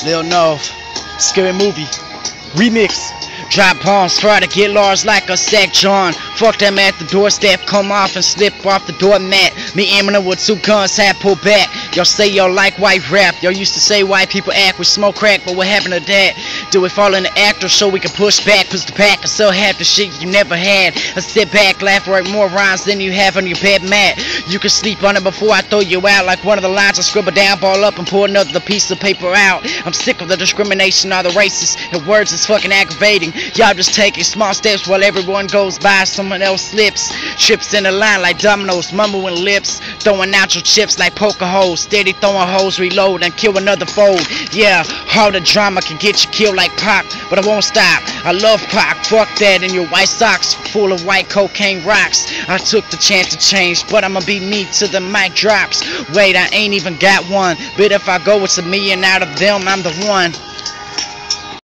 Lil Nov, Scary Movie, Remix. Drop bombs, try to get large like a sack John. Fuck them at the doorstep, come off and slip off the doormat. Me Eminem with 2 guns, had pulled back. Y'all say y'all like white rap. Y'all used to say white people act, we smoke crack, but what happened to that? Do we fall in the act or so we can push back? Push the pack and sell half the shit you never had. I sit back, laugh, write more rhymes than you have on your bed mat. You can sleep on it before I throw you out. Like one of the lines I scribble down, ball up and pull another piece of paper out. I'm sick of the discrimination, all the racist and words is fucking aggravating. Y'all just taking small steps while everyone goes by, someone else slips. Trips in the line like dominoes, mumbling lips. Throwing out your chips like poker holes. Steady throwing holes, reload and kill another fold. Yeah, all the drama can get you killed like Pac, but I won't stop. I love Pac, fuck that in your white socks full of white cocaine rocks. I took the chance to change, but I'ma be me till the mic drops. Wait, I ain't even got one, but if I go it's a million out of them, I'm the one.